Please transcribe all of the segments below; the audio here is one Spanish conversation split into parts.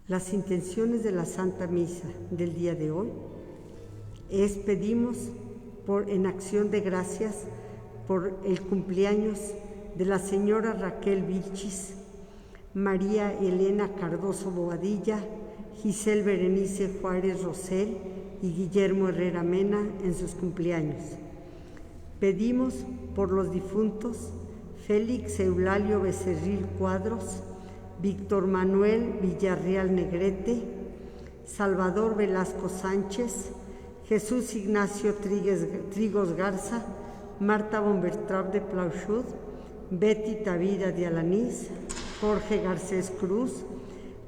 Las intenciones de la Santa Misa del día de hoy pedimos en acción de gracias por el cumpleaños de la señora Raquel Vilchis, María Elena Cardoso Boadilla, Giselle Berenice Juárez Rosell y Guillermo Herrera Mena en sus cumpleaños. Pedimos por los difuntos Félix Eulalio Becerril Cuadros, Víctor Manuel Villarreal Negrete, Salvador Velasco Sánchez, Jesús Ignacio Trigos Garza, Marta Bombertrap de Plauchud, Betty Tavira de Alanís, Jorge Garcés Cruz,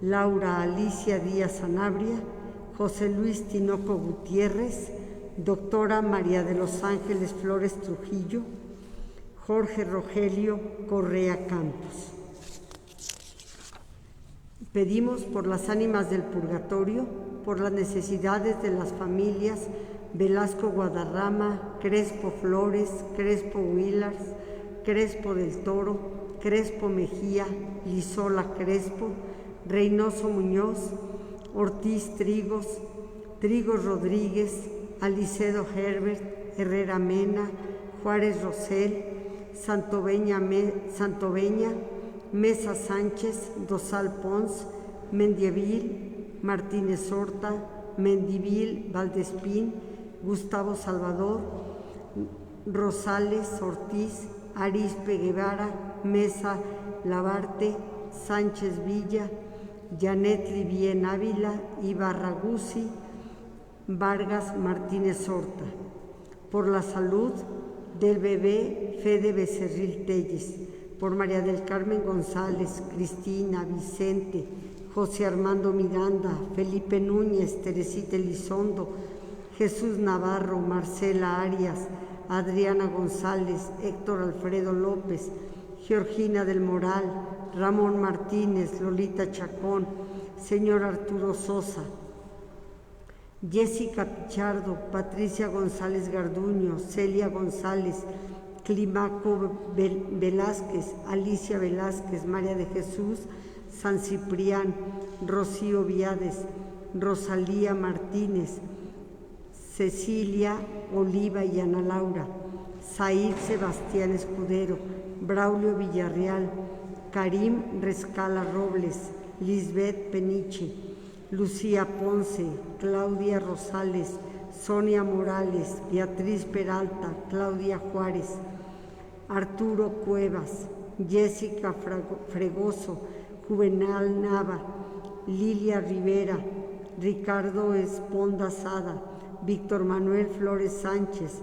Laura Alicia Díaz Sanabria, José Luis Tinoco Gutiérrez, doctora María de los Ángeles Flores Trujillo, Jorge Rogelio Correa Campos. Pedimos por las ánimas del purgatorio, por las necesidades de las familias Velasco Guadarrama, Crespo Flores, Crespo Willars, Crespo del Toro, Crespo Mejía, Lizola Crespo, Reynoso Muñoz, Ortiz Trigos, Trigos Rodríguez, Alicedo Herbert, Herrera Mena, Juárez Rosell, Santoveña, Mesa Sánchez, Dosal Pons, Mendievil, Martínez Horta, Mendivil, Valdespín, Gustavo Salvador, Rosales Ortiz, Arispe Guevara, Mesa Labarte, Sánchez Villa, Janet Livien Ávila, Ibarra Guzzi, Vargas Martínez Horta. Por la salud del bebé Fede Becerril Telles, por María del Carmen González, Cristina, Vicente, José Armando Miranda, Felipe Núñez, Teresita Elizondo, Jesús Navarro, Marcela Arias, Adriana González, Héctor Alfredo López, Georgina del Moral, Ramón Martínez, Lolita Chacón, señor Arturo Sosa, Jessica Pichardo, Patricia González Garduño, Celia González, Climaco Velázquez, Alicia Velázquez, María de Jesús, San Ciprián, Rocío Viades, Rosalía Martínez, Cecilia Oliva y Ana Laura, Said Sebastián Escudero, Braulio Villarreal, Karim Rescala Robles, Lisbeth Peniche, Lucía Ponce, Claudia Rosales, Sonia Morales, Beatriz Peralta, Claudia Juárez, Arturo Cuevas, Jessica Fregoso, Juvenal Nava, Lilia Rivera, Ricardo Esponda Sada, Víctor Manuel Flores Sánchez,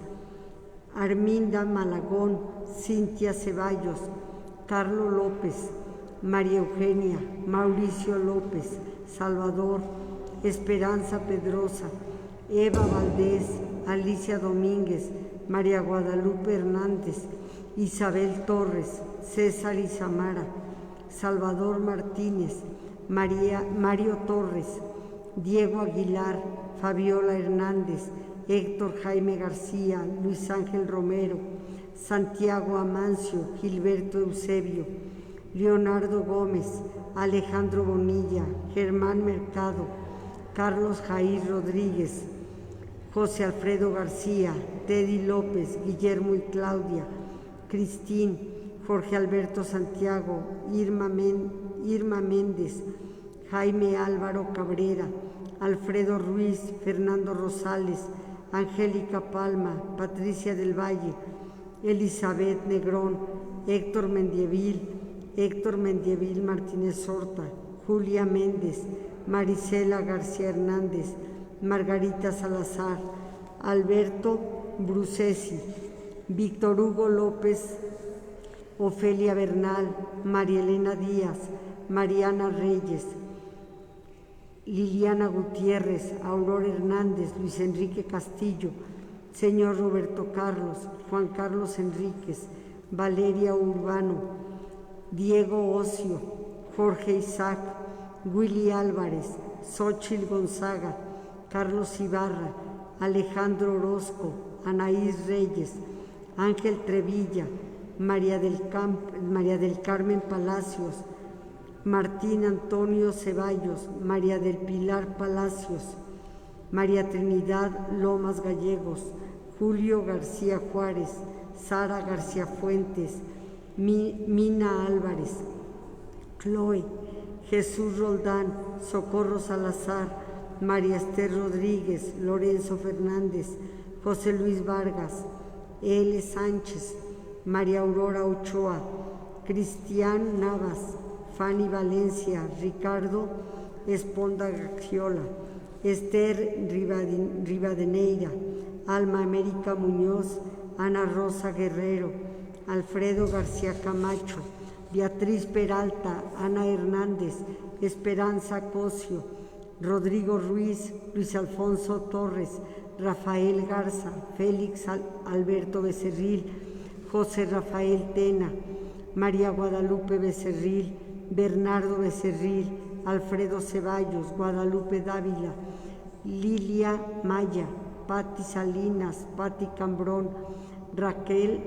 Arminda Malagón, Cintia Ceballos, Carlos López, María Eugenia, Mauricio López, Salvador, Esperanza Pedrosa, Eva Valdés, Alicia Domínguez, María Guadalupe Hernández, Isabel Torres, César Izamara, Salvador Martínez, Mario Torres, Diego Aguilar, Fabiola Hernández, Héctor Jaime García, Luis Ángel Romero, Santiago Amancio, Gilberto Eusebio, Leonardo Gómez, Alejandro Bonilla, Germán Mercado, Carlos Jair Rodríguez, José Alfredo García, Teddy López, Guillermo y Claudia, Cristín, Jorge Alberto Santiago, Irma Méndez, Jaime Álvaro Cabrera, Alfredo Ruiz, Fernando Rosales, Angélica Palma, Patricia del Valle, Elizabeth Negrón, Héctor Mendievil Martínez Horta, Julia Méndez, Marisela García Hernández, Margarita Salazar, Alberto Brucesi, Víctor Hugo López, Ofelia Bernal, María Elena Díaz, Mariana Reyes, Liliana Gutiérrez, Aurora Hernández, Luis Enrique Castillo, señor Roberto Carlos, Juan Carlos Enríquez, Valeria Urbano, Diego Ocio, Jorge Isaac, Willy Álvarez, Xóchitl Gonzaga, Carlos Ibarra, Alejandro Orozco, Anaís Reyes, Ángel Trevilla, María del Carmen Palacios, Martín Antonio Ceballos, María del Pilar Palacios, María Trinidad Lomas Gallegos, Julio García Juárez, Sara García Fuentes, Mina Álvarez, Chloe, Jesús Roldán, Socorro Salazar, María Esther Rodríguez, Lorenzo Fernández, José Luis Vargas, L. Sánchez, María Aurora Ochoa, Cristian Navas, Fanny Valencia, Ricardo Esponda Gaxiola, Esther Rivadeneira, Alma América Muñoz, Ana Rosa Guerrero, Alfredo García Camacho, Beatriz Peralta, Ana Hernández, Esperanza Cosio, Rodrigo Ruiz, Luis Alfonso Torres, Rafael Garza, Félix Alberto Becerril, José Rafael Tena, María Guadalupe Becerril, Bernardo Becerril, Alfredo Ceballos, Guadalupe Dávila, Lilia Maya, Patti Salinas, Patti Cambrón, Raquel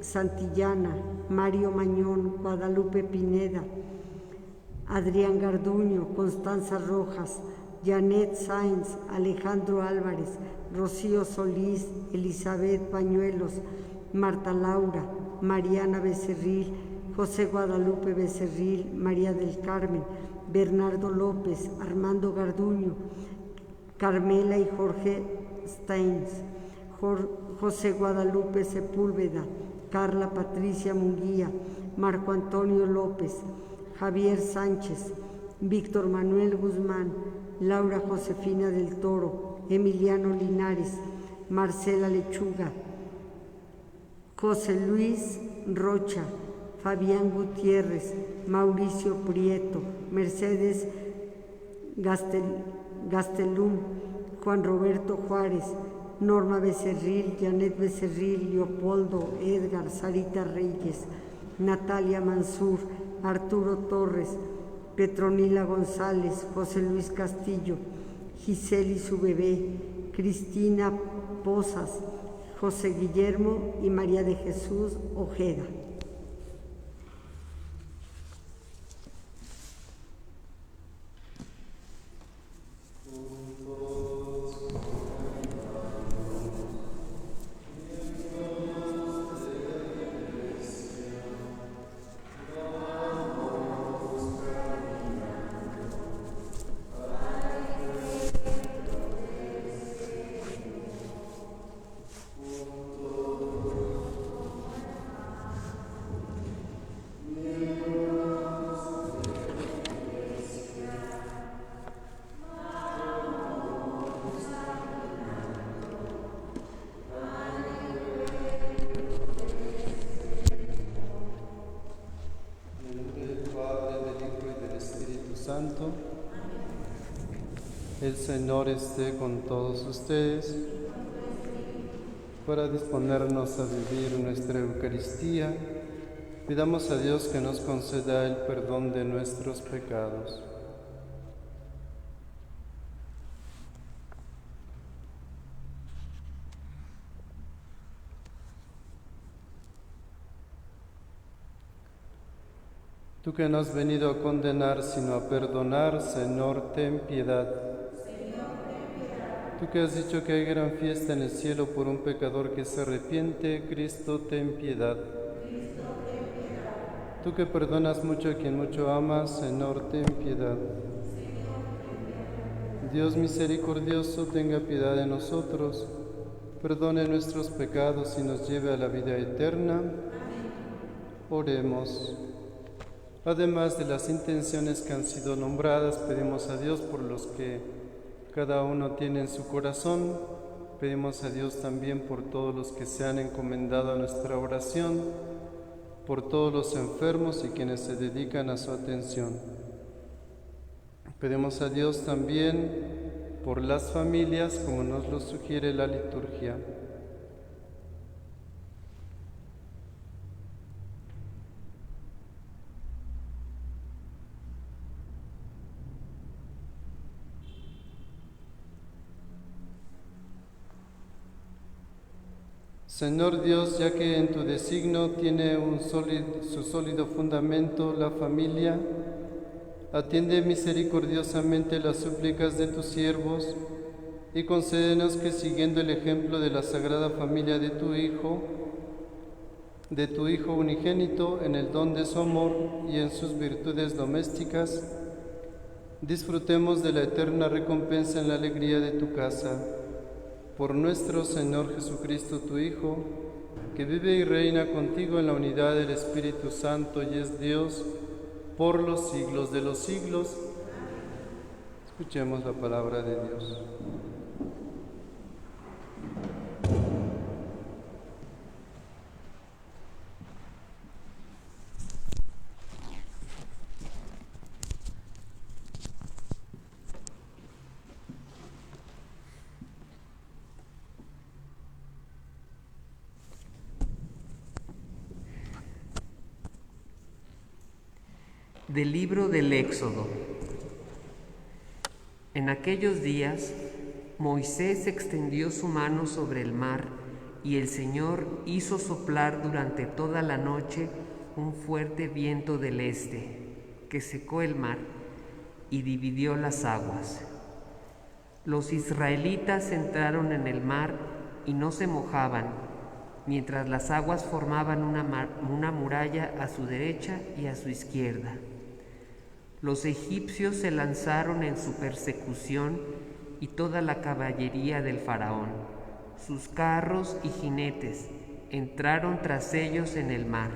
Santillana, Mario Mañón, Guadalupe Pineda, Adrián Garduño, Constanza Rojas, Janet Sáenz, Alejandro Álvarez, Rocío Solís, Elizabeth Pañuelos, Marta Laura, Mariana Becerril, José Guadalupe Becerril, María del Carmen, Bernardo López, Armando Garduño, Carmela y Jorge Steins, José Guadalupe Sepúlveda, Carla Patricia Munguía, Marco Antonio López, Javier Sánchez, Víctor Manuel Guzmán, Laura Josefina del Toro, Emiliano Linares, Marcela Lechuga, José Luis Rocha, Fabián Gutiérrez, Mauricio Prieto, Mercedes Gastelum, Juan Roberto Juárez, Norma Becerril, Janet Becerril, Leopoldo, Edgar, Sarita Reyes, Natalia Mansur, Arturo Torres, Petronila González, José Luis Castillo, Giselle y su bebé, Cristina Pozas, José Guillermo y María de Jesús Ojeda. Santo. El Señor esté con todos ustedes. Para disponernos a vivir nuestra Eucaristía, pidamos a Dios que nos conceda el perdón de nuestros pecados. Tú que no has venido a condenar, sino a perdonar, Señor, ten piedad. Tú que has dicho que hay gran fiesta en el cielo por un pecador que se arrepiente, Cristo, ten piedad. Tú que perdonas mucho a quien mucho ama, Señor, ten piedad. Dios misericordioso, tenga piedad de nosotros, perdone nuestros pecados y nos lleve a la vida eterna. Oremos. Además de las intenciones que han sido nombradas, pedimos a Dios por los que cada uno tiene en su corazón. Pedimos a Dios también por todos los que se han encomendado a nuestra oración, por todos los enfermos y quienes se dedican a su atención. Pedimos a Dios también por las familias, como nos lo sugiere la liturgia. Señor Dios, ya que en tu designio tiene su sólido fundamento la familia, Atiende misericordiosamente las súplicas de tus siervos y concédenos que, siguiendo el ejemplo de la Sagrada Familia de tu Hijo unigénito, en el don de su amor y en sus virtudes domésticas, disfrutemos de la eterna recompensa en la alegría de tu casa. Por nuestro Señor Jesucristo, tu Hijo, que vive y reina contigo en la unidad del Espíritu Santo y es Dios por los siglos de los siglos. Escuchemos la palabra de Dios. Del libro del Éxodo. En aquellos días, Moisés extendió su mano sobre el mar, y el Señor hizo soplar durante toda la noche un fuerte viento del este, que secó el mar y dividió las aguas. Los israelitas entraron en el mar y no se mojaban, mientras las aguas formaban una muralla a su derecha y a su izquierda. Los egipcios se lanzaron en su persecución y toda la caballería del faraón, sus carros y jinetes, entraron tras ellos en el mar.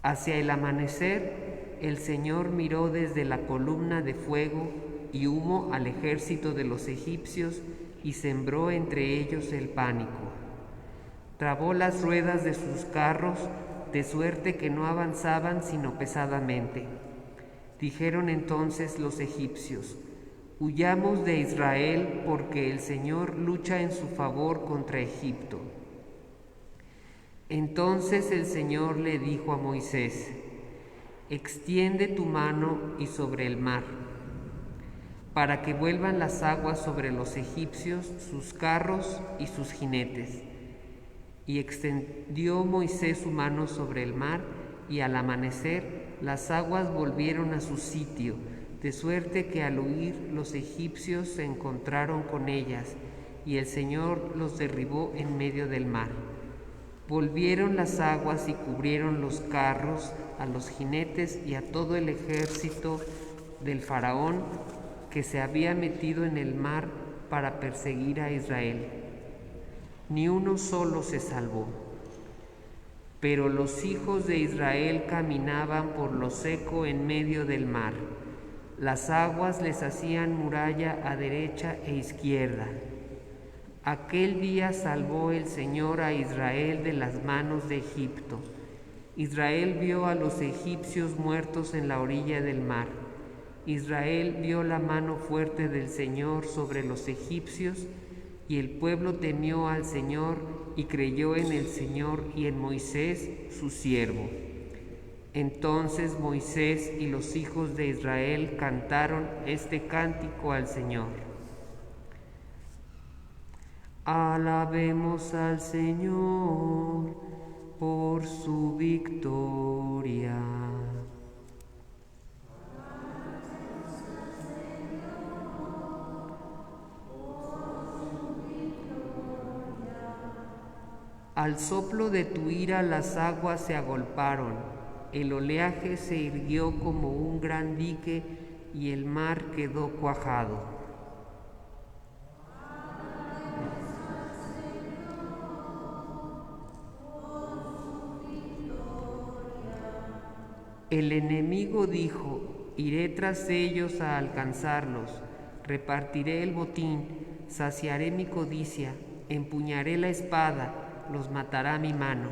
Hacia el amanecer, el Señor miró desde la columna de fuego y humo al ejército de los egipcios y sembró entre ellos el pánico. Trabó las ruedas de sus carros, de suerte que no avanzaban sino pesadamente. Dijeron entonces los egipcios: «Huyamos de Israel, porque el Señor lucha en su favor contra Egipto». Entonces el Señor le dijo a Moisés: «Extiende tu mano y sobre el mar, para que vuelvan las aguas sobre los egipcios, sus carros y sus jinetes». Y extendió Moisés su mano sobre el mar, y al amanecer las aguas volvieron a su sitio, de suerte que al huir los egipcios se encontraron con ellas, y el Señor los derribó en medio del mar. Volvieron las aguas y cubrieron los carros, a los jinetes y a todo el ejército del faraón que se había metido en el mar para perseguir a Israel. Ni uno solo se salvó. Pero los hijos de Israel caminaban por lo seco en medio del mar. Las aguas les hacían muralla a derecha e izquierda. Aquel día salvó el Señor a Israel de las manos de Egipto. Israel vio a los egipcios muertos en la orilla del mar. Israel vio la mano fuerte del Señor sobre los egipcios, y el pueblo temió al Señor y creyó en el Señor y en Moisés, su siervo. Entonces Moisés y los hijos de Israel cantaron este cántico al Señor. Alabemos al Señor por su victoria. Al soplo de tu ira las aguas se agolparon, el oleaje se irguió como un gran dique y el mar quedó cuajado. El enemigo dijo: iré tras ellos a alcanzarlos, repartiré el botín, saciaré mi codicia, empuñaré la espada, los matará mi mano.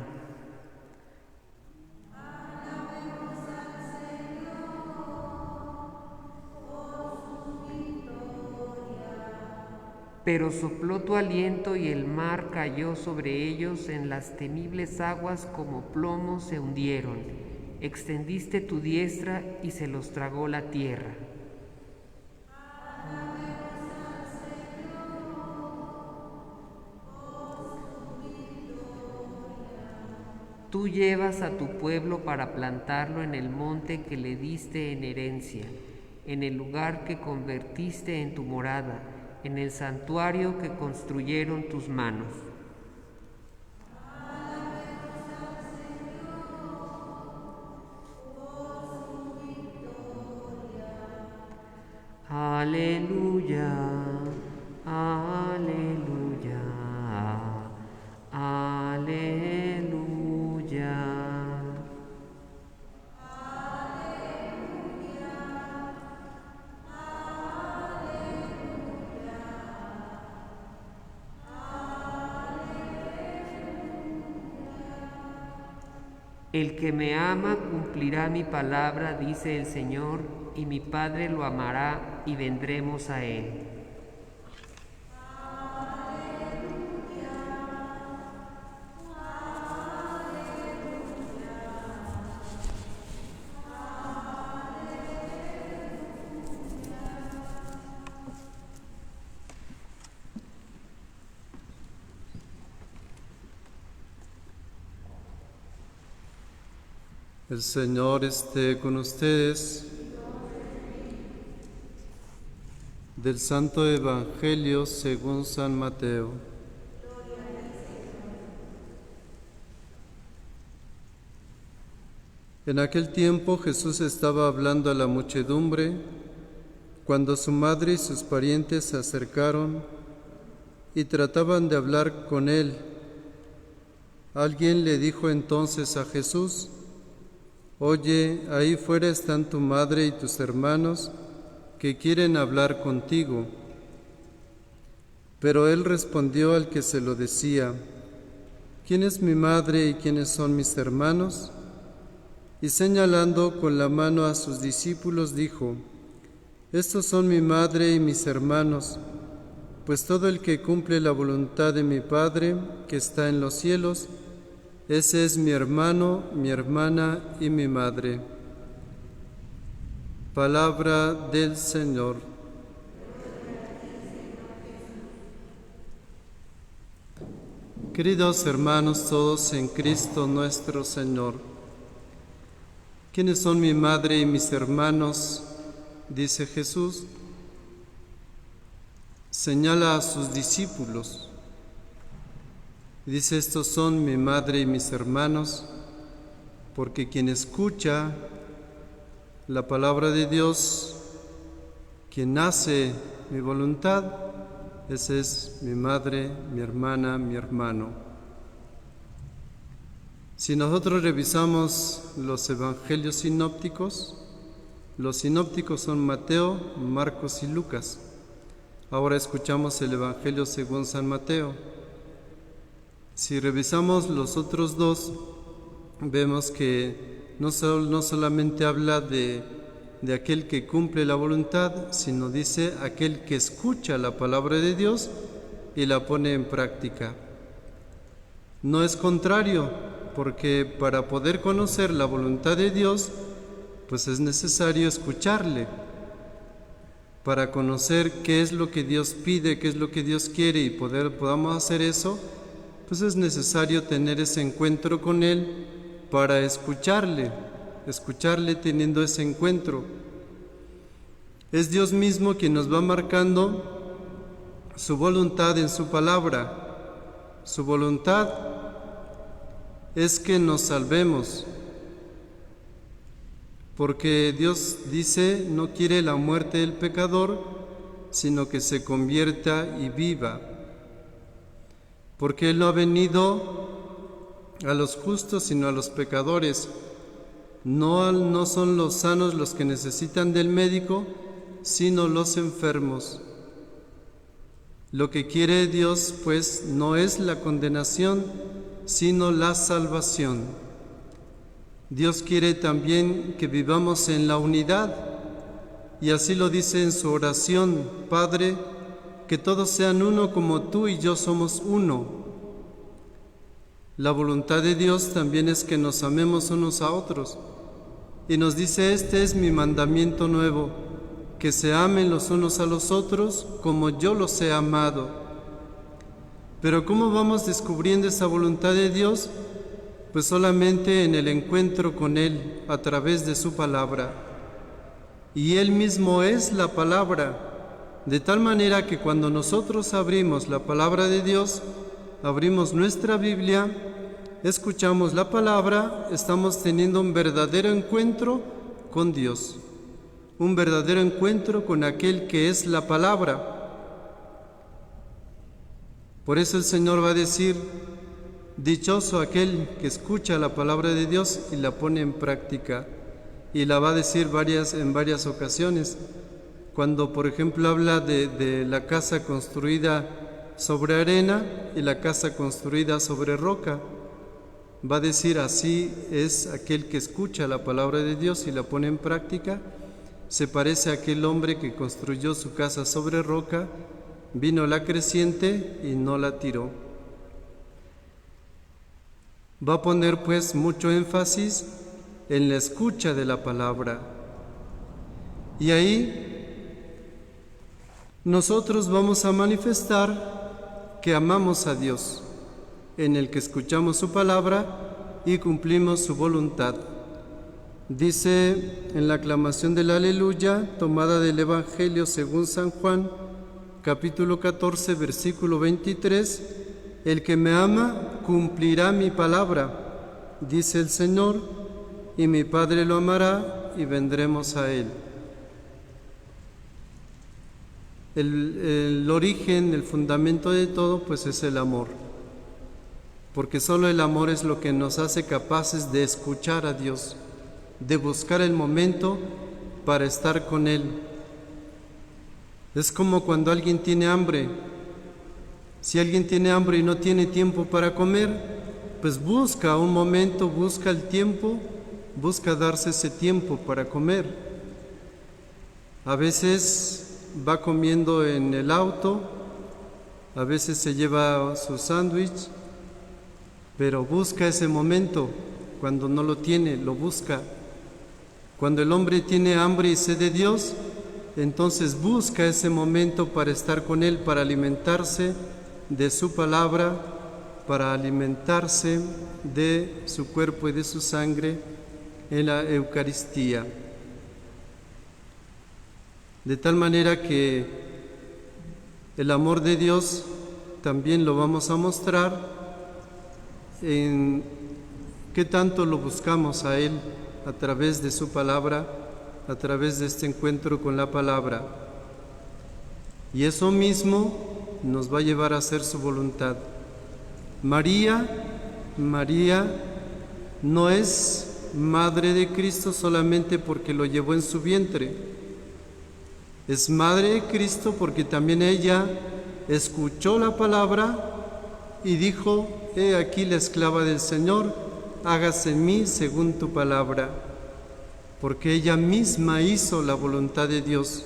Pero sopló tu aliento y el mar cayó sobre ellos, en las temibles aguas como plomo se hundieron. Extendiste tu diestra y se los tragó la tierra. Tú llevas a tu pueblo para plantarlo en el monte que le diste en herencia, en el lugar que convertiste en tu morada, en el santuario que construyeron tus manos. Aleluya, aleluya, aleluya. El que me ama cumplirá mi palabra, dice el Señor, y mi Padre lo amará y vendremos a él. El Señor esté con ustedes. Del Santo Evangelio según San Mateo. En aquel tiempo Jesús estaba hablando a la muchedumbre, cuando su madre y sus parientes se acercaron y trataban de hablar con él. Alguien le dijo entonces a Jesús: «Oye, ahí fuera están tu madre y tus hermanos que quieren hablar contigo». Pero él respondió al que se lo decía: «¿Quién es mi madre y quiénes son mis hermanos?». Y señalando con la mano a sus discípulos dijo: «Estos son mi madre y mis hermanos, pues todo el que cumple la voluntad de mi Padre que está en los cielos, ese es mi hermano, mi hermana y mi madre». Palabra del Señor. Queridos hermanos todos en Cristo nuestro Señor, ¿quiénes son mi madre y mis hermanos?, dice Jesús. Señala a sus discípulos. Dice: estos son mi madre y mis hermanos, porque quien escucha la palabra de Dios, quien hace mi voluntad, ese es mi madre, mi hermana, mi hermano. Si nosotros revisamos los evangelios sinópticos, los sinópticos son Mateo, Marcos y Lucas. Ahora escuchamos el evangelio según San Mateo. Si revisamos los otros dos, vemos que no solamente habla de aquel que cumple la voluntad, sino dice aquel que escucha la palabra de Dios y la pone en práctica. No es contrario, porque para poder conocer la voluntad de Dios, pues es necesario escucharle. Para conocer qué es lo que Dios pide, qué es lo que Dios quiere y podamos hacer eso, pues es necesario tener ese encuentro con Él para escucharle teniendo ese encuentro. Es Dios mismo quien nos va marcando su voluntad en su palabra. Su voluntad es que nos salvemos, porque Dios dice no quiere la muerte del pecador, sino que se convierta y viva. Porque Él no ha venido a los justos, sino a los pecadores. No son los sanos los que necesitan del médico, sino los enfermos. Lo que quiere Dios, pues, no es la condenación, sino la salvación. Dios quiere también que vivamos en la unidad, y así lo dice en su oración: Padre, que todos sean uno como tú y yo somos uno. La voluntad de Dios también es que nos amemos unos a otros, y nos dice: este es mi mandamiento nuevo, que se amen los unos a los otros como yo los he amado. Pero ¿cómo vamos descubriendo esa voluntad de Dios? Pues solamente en el encuentro con Él a través de su palabra. Y Él mismo es la palabra, de tal manera que cuando nosotros abrimos la palabra de Dios, abrimos nuestra Biblia, escuchamos la palabra, estamos teniendo un verdadero encuentro con Dios, un verdadero encuentro con aquel que es la palabra. Por eso el Señor va a decir: dichoso aquel que escucha la palabra de Dios y la pone en práctica. Y la va a decir en varias ocasiones. Cuando, por ejemplo, habla de la casa construida sobre arena y la casa construida sobre roca, va a decir: así es aquel que escucha la palabra de Dios y la pone en práctica. Se parece a aquel hombre que construyó su casa sobre roca, vino la creciente y no la tiró. Va a poner pues mucho énfasis en la escucha de la palabra. Y ahí nosotros vamos a manifestar que amamos a Dios, en el que escuchamos su palabra y cumplimos su voluntad. Dice en la aclamación del Aleluya, tomada del Evangelio según San Juan, capítulo 14, versículo 23, el que me ama cumplirá mi palabra, dice el Señor, y mi Padre lo amará y vendremos a Él. El origen, el fundamento de todo, pues es el amor, porque solo el amor es lo que nos hace capaces de escuchar a Dios, de buscar el momento para estar con Él. Es como cuando alguien tiene hambre. Si alguien tiene hambre y no tiene tiempo para comer, pues busca un momento, busca el tiempo, busca darse ese tiempo para comer. A veces va comiendo en el auto, a veces se lleva su sándwich, pero busca ese momento. Cuando no lo tiene, lo busca. Cuando el hombre tiene hambre y sed de Dios, entonces busca ese momento para estar con Él, para alimentarse de su palabra, para alimentarse de su cuerpo y de su sangre en la Eucaristía. De tal manera que el amor de Dios también lo vamos a mostrar en qué tanto lo buscamos a Él a través de su palabra, a través de este encuentro con la palabra. Y eso mismo nos va a llevar a hacer su voluntad. María no es madre de Cristo solamente porque lo llevó en su vientre. Es madre de Cristo porque también ella escuchó la palabra y dijo: he aquí la esclava del Señor, hágase en mí según tu palabra. Porque ella misma hizo la voluntad de Dios,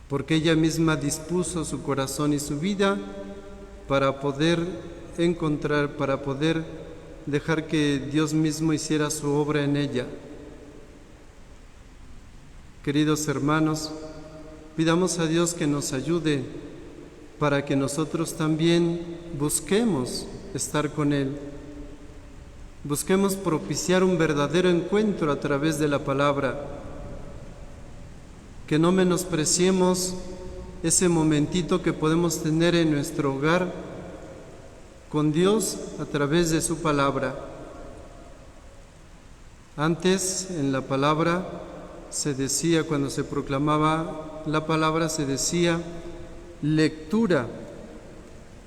porque ella misma dispuso su corazón y su vida para poder encontrar, para poder dejar que Dios mismo hiciera su obra en ella. Queridos hermanos, pidamos a Dios que nos ayude para que nosotros también busquemos estar con Él. Busquemos propiciar un verdadero encuentro a través de la palabra. Que no menospreciemos ese momentito que podemos tener en nuestro hogar con Dios a través de su palabra. Antes, en la palabra se decía, cuando se proclamaba la palabra, se decía lectura,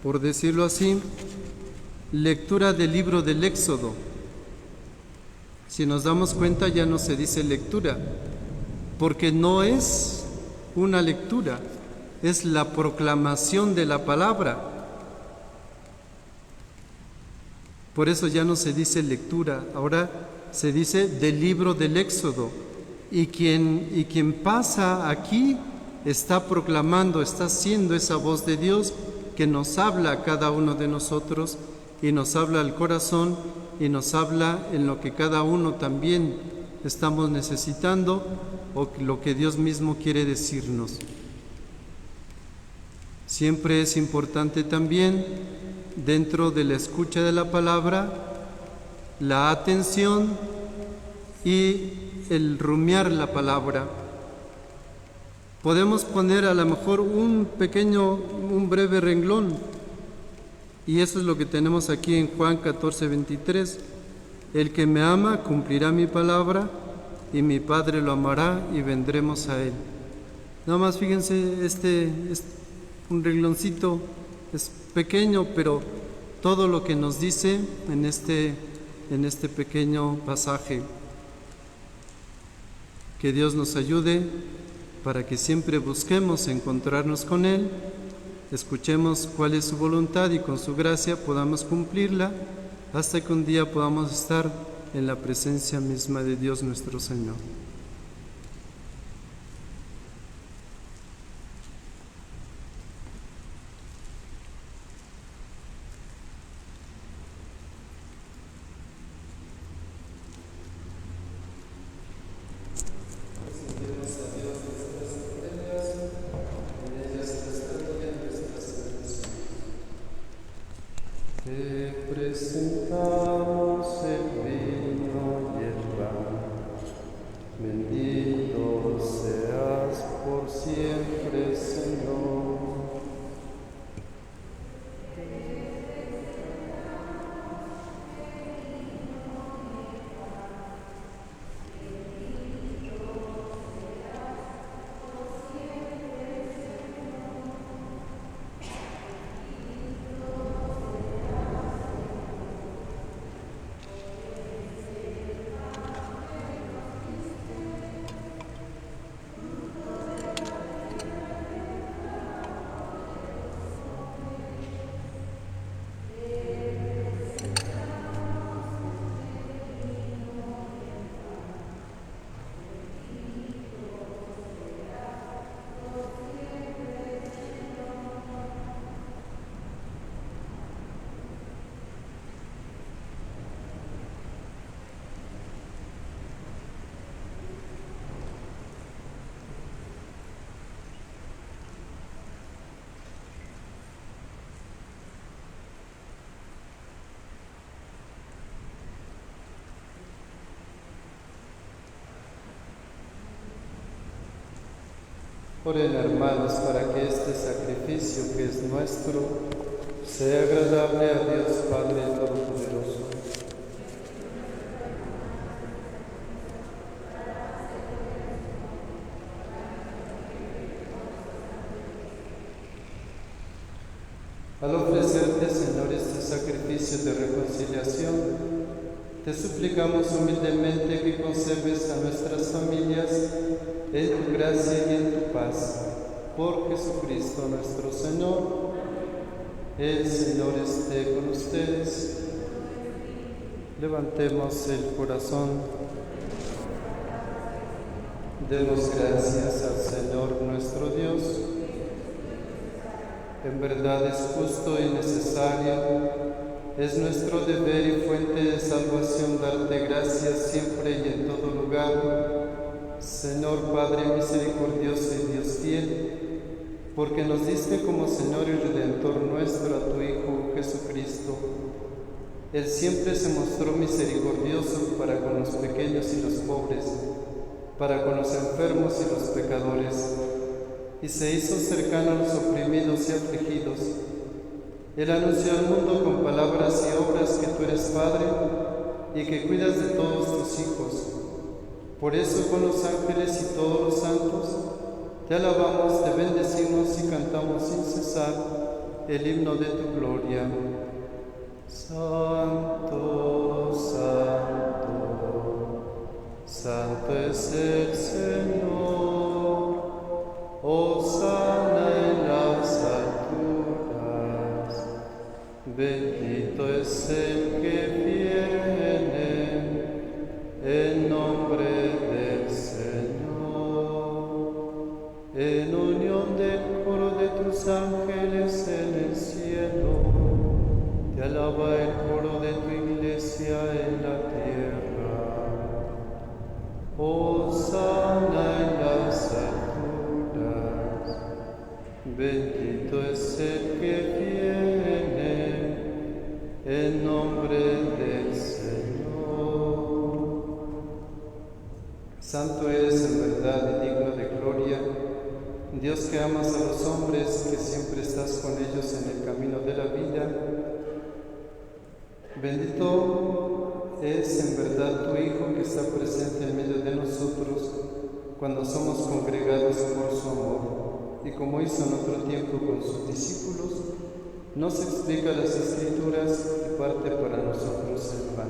por decirlo así, lectura del libro del Éxodo. Si nos damos cuenta, ya no se dice lectura, porque no es una lectura, es la proclamación de la palabra. Por eso ya no se dice lectura, ahora se dice del libro del Éxodo. Y quien pasa aquí está proclamando, está siendo esa voz de Dios que nos habla a cada uno de nosotros y nos habla al corazón y nos habla en lo que cada uno también estamos necesitando o lo que Dios mismo quiere decirnos. Siempre es importante también dentro de la escucha de la palabra, la atención y el rumiar la palabra. Podemos poner a lo mejor un breve renglón, y eso es lo que tenemos aquí en Juan 14:23. El que me ama cumplirá mi palabra, y mi Padre lo amará y vendremos a él. Nada más fíjense, es un rengloncito, es pequeño, pero todo lo que nos dice en este pequeño pasaje. Que Dios nos ayude para que siempre busquemos encontrarnos con Él, escuchemos cuál es su voluntad y con su gracia podamos cumplirla hasta que un día podamos estar en la presencia misma de Dios nuestro Señor. Te presentamos el vino y el pan, bendito seas por siempre, Señor. Oren, hermanos, para que este sacrificio que es nuestro sea agradable a Dios Padre Todopoderoso. Al ofrecerte, Señor, este sacrificio de reconciliación, te suplicamos humildemente que conserves a nuestras familias en tu gracia y en tu paz. Por Jesucristo nuestro Señor. El Señor esté con ustedes. Levantemos el corazón. Demos gracias al Señor nuestro Dios. En verdad es justo y necesario, es nuestro deber y fuente de salvación darte gracias siempre y en todo lugar, Señor Padre misericordioso y Dios fiel, porque nos diste como Señor y Redentor nuestro a tu Hijo Jesucristo. Él siempre se mostró misericordioso para con los pequeños y los pobres, para con los enfermos y los pecadores, y se hizo cercano a los oprimidos y afligidos. Él anunció al mundo con palabras y obras que tú eres Padre y que cuidas de todos tus hijos. Por eso con los ángeles y todos los santos te alabamos, te bendecimos y cantamos sin cesar el himno de tu gloria. Santo, santo, santo es el Señor, hosana en las alturas, bendito es el que viene en nombre del Señor. En unión del coro de tus ángeles en el cielo, te alaba el coro de tu iglesia en la tierra. Hosana en las alturas, bendito es el que viene En nombre del Señor. Santo eres en verdad y digno de gloria, Dios que amas a los hombres, que siempre estás con ellos en el camino de la vida. Bendito es en verdad tu Hijo que está presente en medio de nosotros cuando somos congregados por su amor, y como hizo en otro tiempo con sus discípulos, nos explica las Escrituras y parte para nosotros el pan.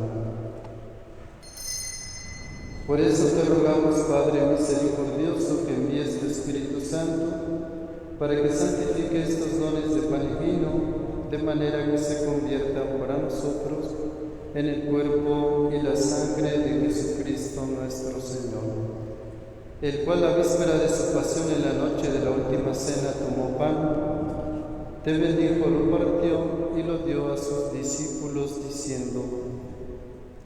Por eso te rogamos, Padre misericordioso, que envíes tu Espíritu Santo para que santifique estos dones de pan y vino, de manera que se conviertan para nosotros en el cuerpo y la sangre de Jesucristo nuestro Señor, el cual a víspera de su pasión en la noche de la última cena tomó pan, te bendijo, lo partió y lo dio a sus discípulos diciendo: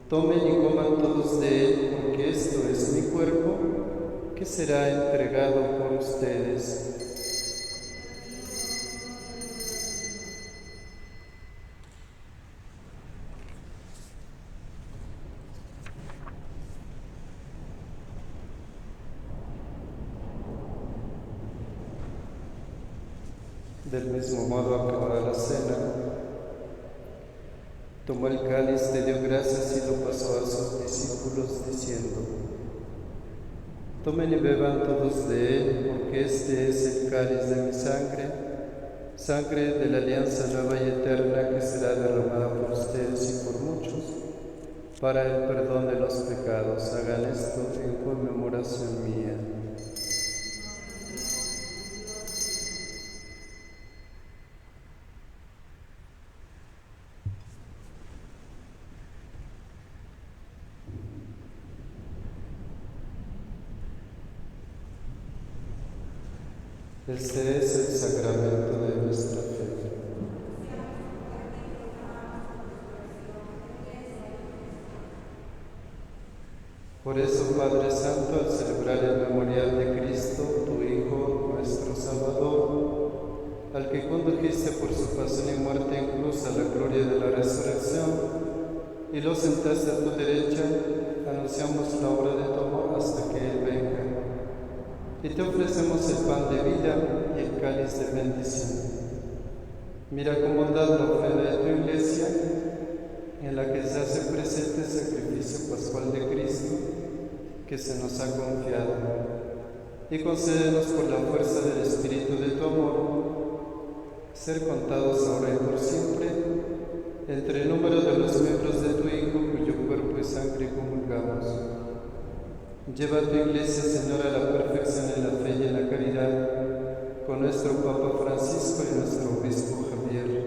tomen y coman todos de él, porque esto es mi cuerpo, que será entregado por ustedes. Del mismo modo, acabada la cena, tomó el cáliz, te dio gracias y lo pasó a sus discípulos diciendo: tomen y beban todos de él, porque este es el cáliz de mi sangre, sangre de la alianza nueva y eterna que será derramada por ustedes y por muchos para el perdón de los pecados. Hagan esto en conmemoración mía. Este es el sacramento de nuestra fe. Por eso, Padre Santo, al celebrar el memorial de Cristo, tu Hijo, nuestro Salvador, al que condujiste por su pasión y muerte en cruz a la gloria de la resurrección, y lo sentaste a tu derecha, anunciamos la obra de tu amor hasta que Él venga. Y te ofrecemos el pan de vida y el cáliz de bendición. Mira con bondad la ofrenda de tu Iglesia, en la que se hace presente el sacrificio pascual de Cristo, que se nos ha confiado. Y concédenos por la fuerza del Espíritu de tu amor, ser contados ahora y por siempre entre el número de los miembros de tu Hijo, cuyo cuerpo y sangre comulgamos. Lleva a tu Iglesia, Señor, a la perfección en la fe y en la caridad, con nuestro Papa Francisco y nuestro Obispo Javier,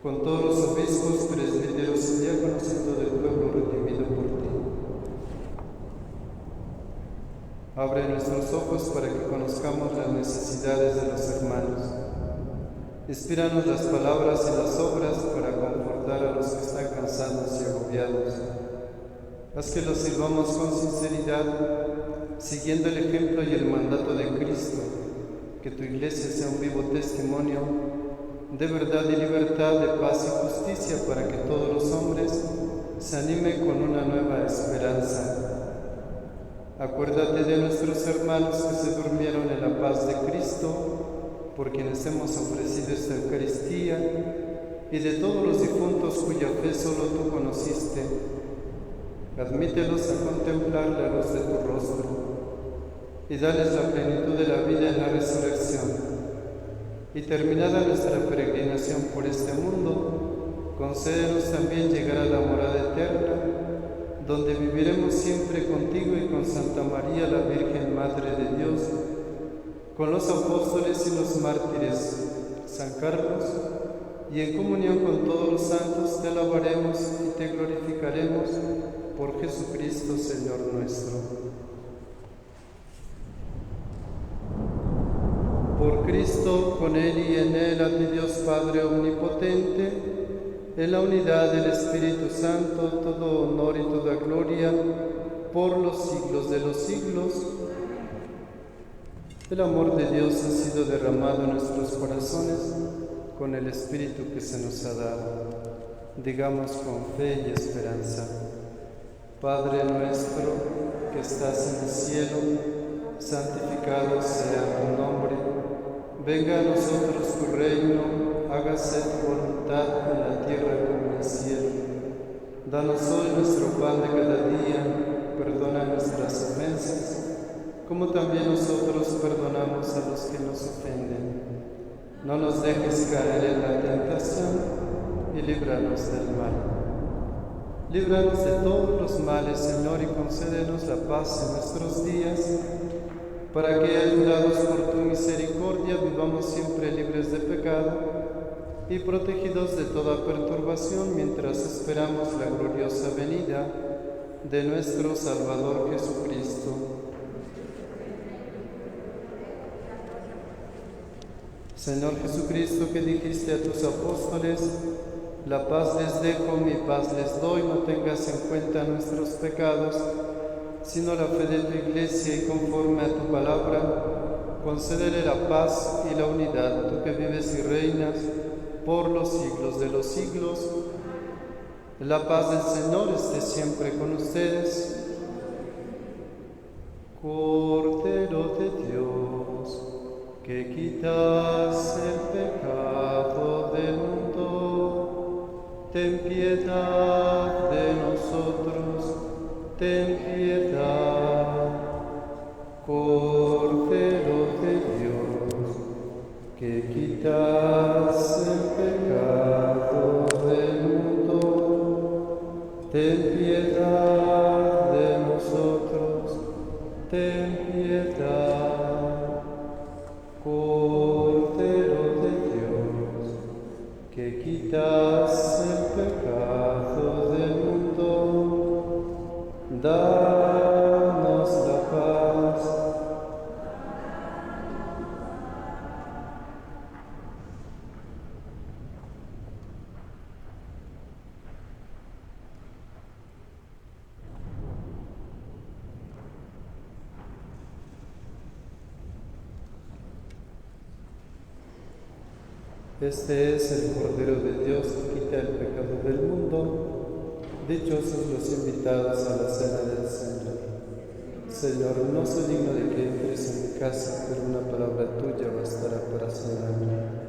con todos los obispos, presbíteros y diáconos y todo el pueblo redimido por ti. Abre nuestros ojos para que conozcamos las necesidades de los hermanos. Inspíranos las palabras y las obras para confortar a los que están cansados y agobiados. Haz que los sirvamos con sinceridad, siguiendo el ejemplo y el mandato de Cristo, que tu Iglesia sea un vivo testimonio de verdad y libertad, de paz y justicia, para que todos los hombres se animen con una nueva esperanza. Acuérdate de nuestros hermanos que se durmieron en la paz de Cristo, por quienes hemos ofrecido esta Eucaristía, y de todos los difuntos cuya fe solo tú conociste. Admítelos a contemplar la luz de tu rostro y dales la plenitud de la vida en la resurrección. Y terminada nuestra peregrinación por este mundo, concédenos también llegar a la morada eterna, donde viviremos siempre contigo y con Santa María, la Virgen Madre de Dios, con los apóstoles y los mártires, San Carlos, y en comunión con todos los santos te alabaremos y te glorificaremos por Jesucristo, Señor nuestro. Por Cristo, con Él y en Él, a ti Dios Padre Omnipotente, en la unidad del Espíritu Santo, todo honor y toda gloria, por los siglos de los siglos. El amor de Dios ha sido derramado en nuestros corazones con el Espíritu que se nos ha dado. Digamos con fe y esperanza: Padre nuestro que estás en el cielo, santificado sea tu nombre. Venga a nosotros tu reino, hágase tu voluntad en la tierra como en el cielo. Danos hoy nuestro pan de cada día, perdona nuestras ofensas, como también nosotros perdonamos a los que nos ofenden. No nos dejes caer en la tentación y líbranos del mal. Líbranos de todos los males, Señor, y concédenos la paz en nuestros días, para que, ayudados por tu misericordia, vivamos siempre libres de pecado y protegidos de toda perturbación, mientras esperamos la gloriosa venida de nuestro Salvador Jesucristo. Señor Jesucristo, que dijiste a tus apóstoles: la paz les dejo, mi paz les doy, no tengas en cuenta nuestros pecados, sino la fe de tu Iglesia, y conforme a tu palabra, concédele la paz y la unidad, tú que vives y reinas por los siglos de los siglos. La paz del Señor esté siempre con ustedes. Cordero de Dios, que quitas el pecado del mundo, ten piedad de nosotros, ten piedad. Cordero de Dios, que quitas el pecado del mundo, ten piedad de nosotros, ten piedad. Cordero de Dios, que quitas el pecado del mundo, danos la paz. Este es el Cordero de Dios que quita el pecado del mundo. Dichosos los invitados a la cena del Señor. Señor, no soy digno de que entres en mi casa, pero una palabra tuya bastará para sanarme.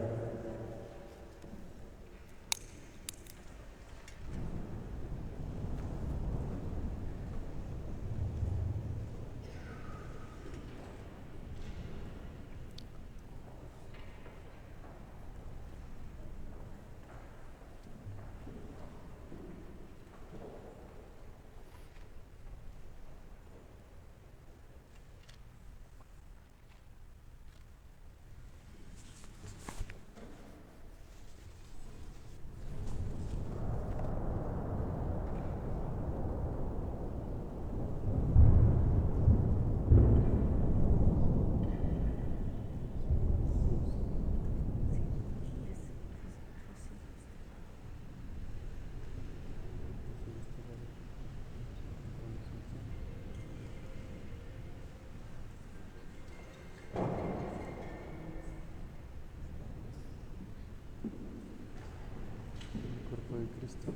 Cuerpo de Cristo.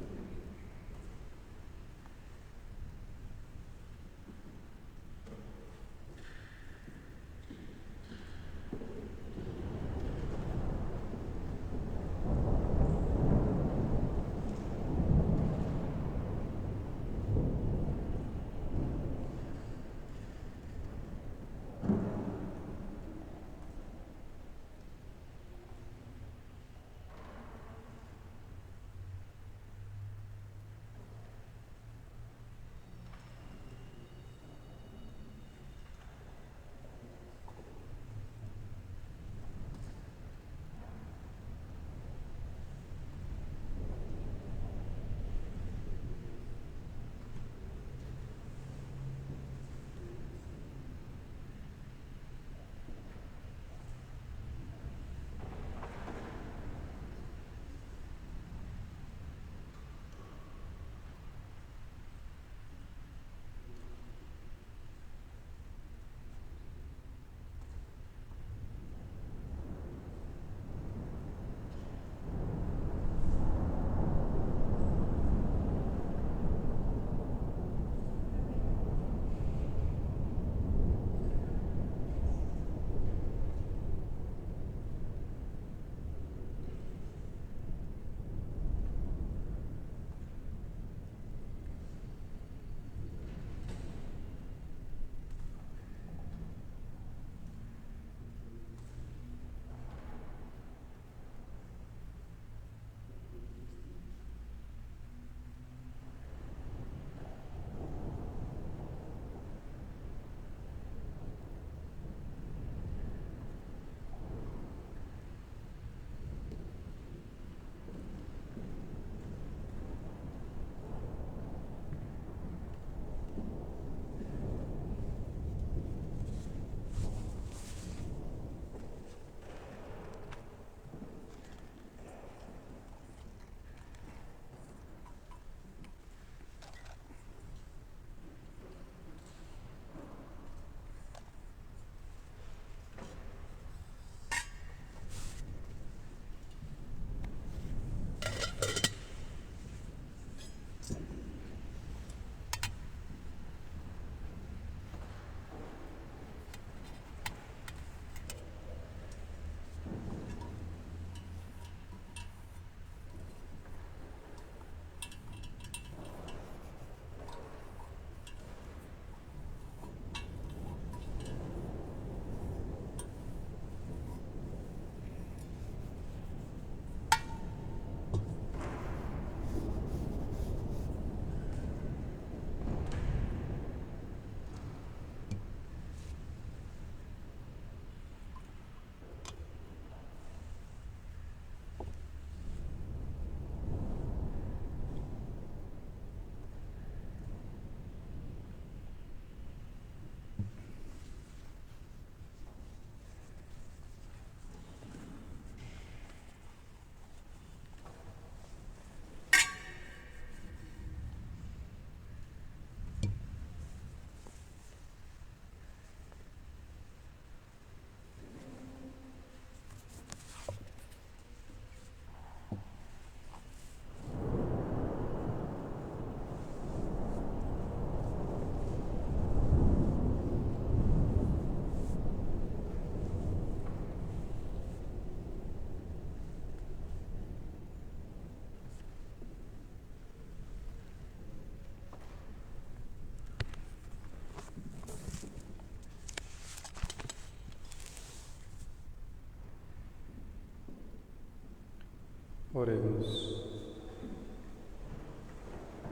Oremos.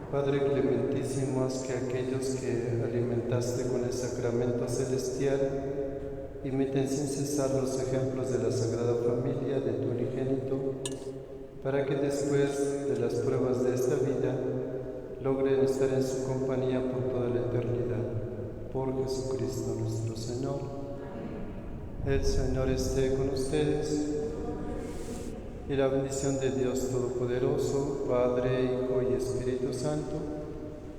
Padre clementísimo, haz que aquellos que alimentaste con el sacramento celestial imiten sin cesar los ejemplos de la Sagrada Familia de tu unigénito, para que después de las pruebas de esta vida logren estar en su compañía por toda la eternidad. Por Jesucristo nuestro Señor. El Señor esté con ustedes. Y la bendición de Dios Todopoderoso, Padre, Hijo y Espíritu Santo,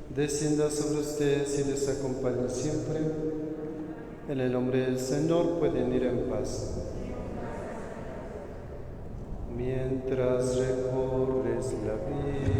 descienda sobre ustedes y les acompañe siempre. En el nombre del Señor pueden ir en paz. Mientras recorres la vida,